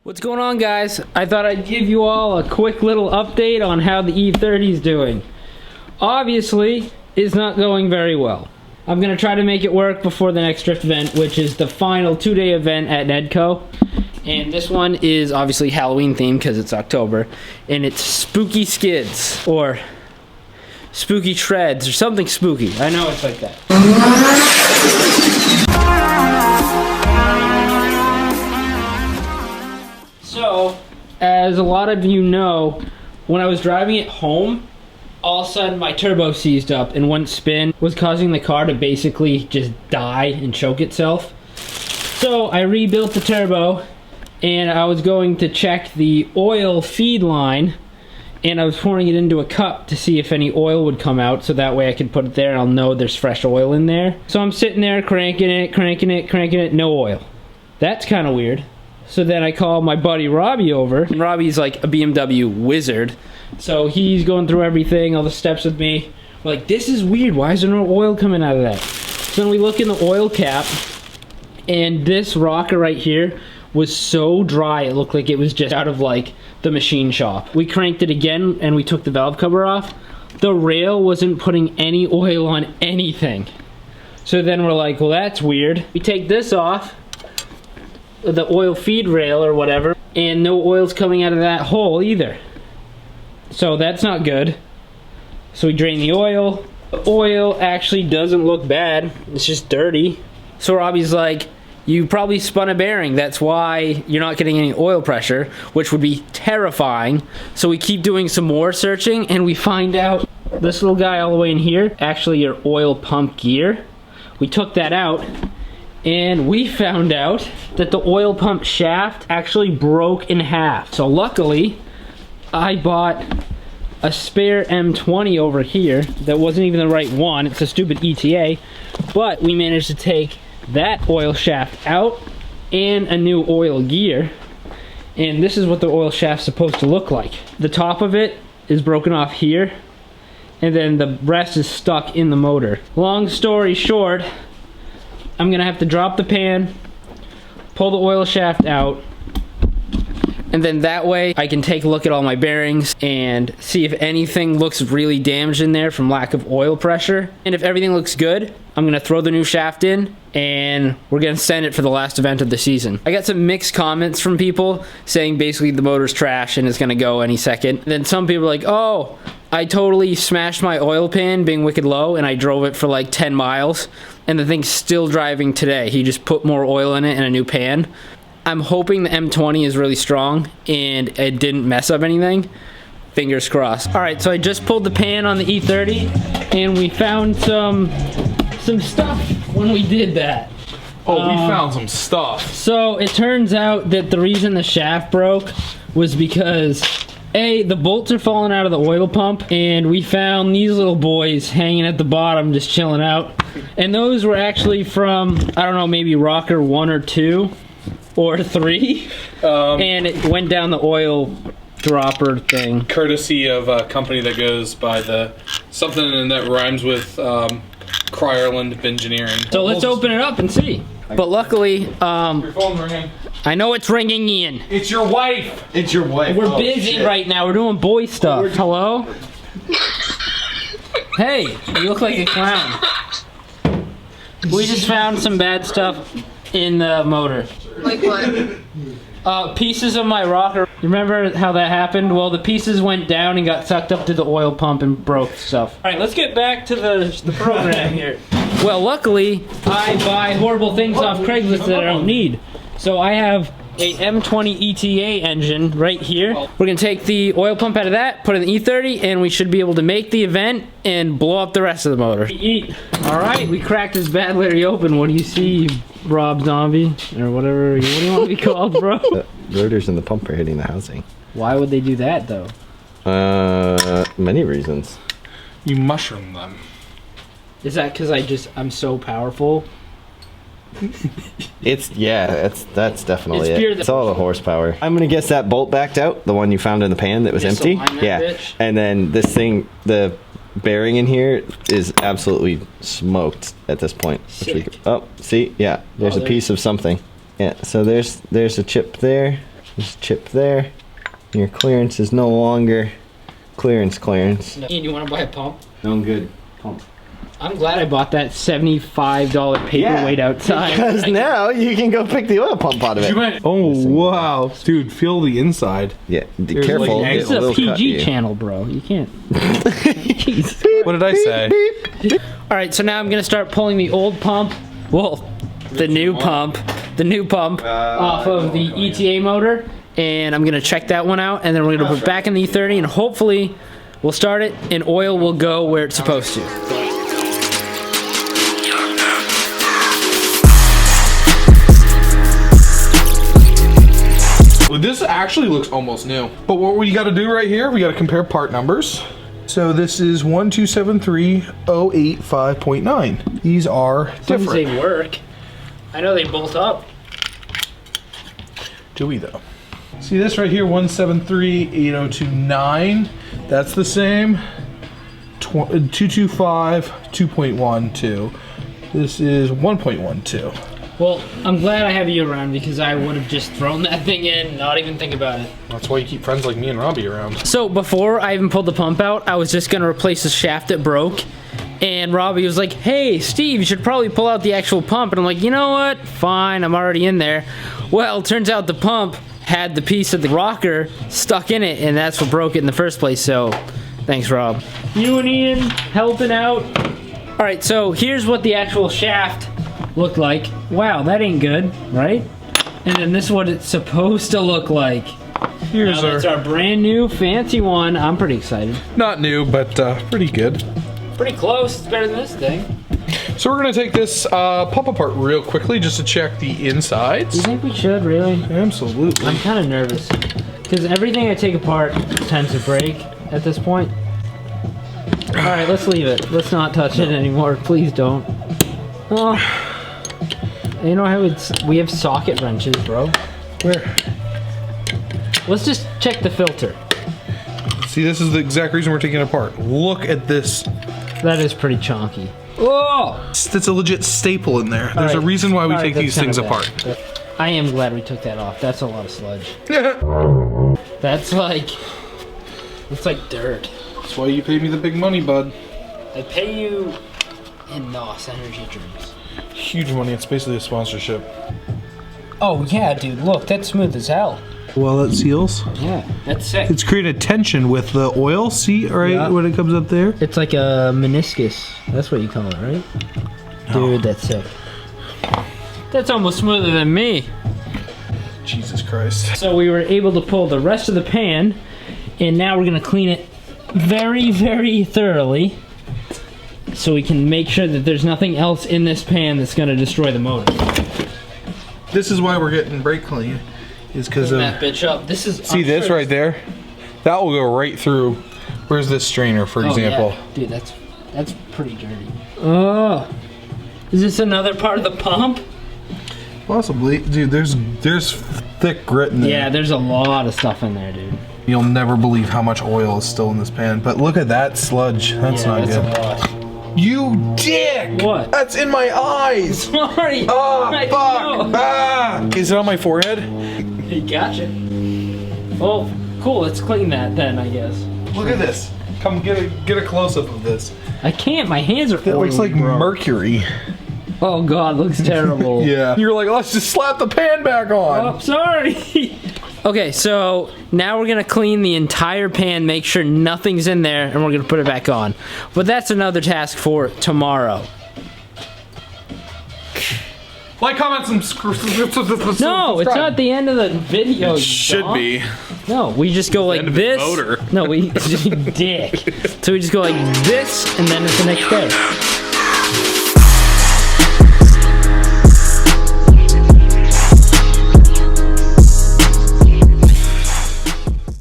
What's going on, guys? I thought I'd give you all a quick little update on how the E30 is doing. Obviously, it's not going very well. I'm gonna try to make it work before the next drift event, which is the final 2-day event at Nedco. And this one is obviously Halloween themed because it's October. And it's Spooky Skids, or Spooky Shreds, or something spooky. I know it's like that. So, as a lot of you know, when I was driving it home, all of a sudden my turbo seized up and wouldn't spin, was causing the car to basically just die and choke itself. So I rebuilt the turbo, and I was going to check the oil feed line, and I was pouring it into a cup to see if any oil would come out, so that way I could put it there and I'll know there's fresh oil in there. So I'm sitting there cranking it, no oil. That's kind of weird. So then I call my buddy Robbie over. And Robbie's like a BMW wizard. So he's going through everything, all the steps with me. We're like, this is weird, why is there no oil coming out of that? So then we look in the oil cap, and this rocker right here was so dry it looked like it was just out of like the machine shop. We cranked it again and we took the valve cover off. The rail wasn't putting any oil on anything. So then we're like, well, that's weird. We take this off, the oil feed rail or whatever, and no oil's coming out of that hole either. So that's not good. So we drain the oil. The oil actually doesn't look bad, it's just dirty. So Robbie's like, you probably spun a bearing, that's why you're not getting any oil pressure, which would be terrifying. So we keep doing some more searching, and we find out this little guy all the way in here, actually your oil pump gear. We took that out, and we found out that the oil pump shaft actually broke in half. So luckily, I bought a spare M20 over here that wasn't even the right one. It's a stupid ETA, but we managed to take that oil shaft out and a new oil gear. And this is what the oil shaft's supposed to look like. The top of it is broken off here, and then the rest is stuck in the motor. Long story short, I'm gonna have to drop the pan, pull the oil shaft out, and then that way I can take a look at all my bearings and see if anything looks really damaged in there from lack of oil pressure. And if everything looks good, I'm gonna throw the new shaft in and we're gonna send it for the last event of the season. I got some mixed comments from people saying basically the motor's trash and it's gonna go any second. And then some people are like, oh, I totally smashed my oil pan being wicked low and I drove it for like 10 miles and the thing's still driving today. He just put more oil in it and a new pan. I'm hoping the M20 is really strong and it didn't mess up anything. Fingers crossed. All right, so I just pulled the pan on the E30 and we found some stuff when we did that. Oh, we found some stuff. So it turns out that the reason the shaft broke was because A, the bolts are falling out of the oil pump, and we found these little boys hanging at the bottom just chilling out. And those were actually from, I don't know, maybe rocker 1 or 2 or 3. And it went down the oil dropper thing. Courtesy of a company that goes by the something that rhymes with Cryerland Engineering. So let's open it up and see. But luckily, Your phone's ringing. I know it's ringing, Ian. It's your wife. It's your wife. We're busy right now. We're doing boy stuff. Hello? Hey, you look like a clown. We just found some bad stuff in the motor. Like what? Pieces of my rocker. Remember how that happened? Well, the pieces went down and got sucked up to the oil pump and broke stuff. All right, let's get back to the program here. Well, luckily, I buy horrible things off Craigslist that I don't need. So I have a M20 ETA engine right here. We're gonna take the oil pump out of that, put it in the E30, and we should be able to make the event and blow up the rest of the motor. All right, we cracked this bad Larry open. What do you see, Rob Zombie? Or whatever, what do you want to be called, bro? The rotors in the pump are hitting the housing. Why would they do that, though? Many reasons. You mushroom them. Is that because I'm so powerful? That's definitely It's pure it. It's all the horsepower. I'm gonna guess that bolt backed out, the one you found in the pan that was empty. Yeah, bitch. and then this thing, the bearing in here is absolutely smoked at this point. Sick. Oh, see, yeah, there's a piece of something. Yeah, so there's a chip there. There's a chip there. Your clearance is no longer clearance. Ian, you want to buy a pump? No, I'm good. Pump. I'm glad I bought that $75 paperweight outside. Because now you can go pick the oil pump out of it. Oh wow, dude! Feel the inside. Yeah, be There's careful. like This it is a will cut PG you. channel, bro. You can't. Jeez. What did I say? All right, so now I'm gonna start pulling the old pump. Well, the new pump off of the ETA motor, and I'm gonna check that one out, and then we're gonna put it back in the E30, and hopefully we'll start it, and oil will go where it's supposed to. Well, this actually looks almost new. But what we got to do right here, we got to compare part numbers. So this is 1273085.9. These are Since different. they work, I know they bolt up. Do we though? See this right here, 1738029. That's the same. 225 2.12. This is 1.12. Well, I'm glad I have you around because I would have just thrown that thing in, not even think about it. That's why you keep friends like me and Robbie around. So before I even pulled the pump out, I was just gonna replace the shaft that broke. And Robbie was like, hey, Steve, you should probably pull out the actual pump. And I'm like, you know what? Fine, I'm already in there. Well, turns out the pump had the piece of the rocker stuck in it, and that's what broke it in the first place. So thanks, Rob. You and Ian helping out. All right, so here's what the actual shaft looked like. Wow, that ain't good, right? And then this is what it's supposed to look like. Here's Now, that's our brand new fancy one. I'm pretty excited. not new, but pretty good. Pretty close. It's better than this thing. So we're gonna take this pump apart real quickly just to check the Do you insides. think we should, really? Absolutely. I'm kind of nervous. Because everything I take apart tends to break at this point. Alright, let's leave it. Let's not touch it anymore. Please don't. Oh. You know how we have socket wrenches, bro. Where? Let's just check the filter. See, this is the exact reason we're taking it apart. Look at this. That is pretty chonky. Oh! That's a legit staple in there. There's a reason why we take these things apart. I am glad we took that off. That's a lot of sludge. That's like... It's like dirt. That's why you pay me the big money, bud. I pay you in NOS energy drinks. Huge money. It's basically a sponsorship. Oh yeah, dude, look, that's smooth as hell. Well, it seals. Yeah, that's sick. It's created tension with the oil. See, right, Yeah. when it comes up there? It's like a meniscus. That's what you call it, right? Dude, that's sick. That's almost smoother than me. Jesus Christ. So we were able to pull the rest of the pan, and now we're gonna clean it very, very thoroughly so we can make sure that there's nothing else in this pan that's gonna destroy the motor. This is why we're getting brake clean. Is because of... That bitch up. This is... See this right there? That will go right through. Where's this strainer, for example? Yeah. Dude, that's pretty dirty. Oh. Is this another part of the pump? Possibly. Dude, there's thick grit in there. Yeah, there's a lot of stuff in there, dude. You'll never believe how much oil is still in this pan. But look at that sludge. That's not that's good. a lot. You dick! What? That's in my eyes! Sorry. Oh, I fuck! know. Ah! Is it on my forehead? He gotcha. Oh, cool. Let's clean that then, I guess. Look at this. Come get a close-up of this. I can't. My hands are. It looks like bro. mercury. Oh God, looks terrible. Yeah. You're like, let's just slap the pan back on. Oh, sorry. Okay, so now we're gonna clean the entire pan, make sure nothing's in there, and we're gonna put it back on. But that's another task for tomorrow. Like, comment, and No, it's not the end of the video. you Should donk. be. No, we just go like end of the this. motor. No, we dick. So we just go like this, and then it's the next day.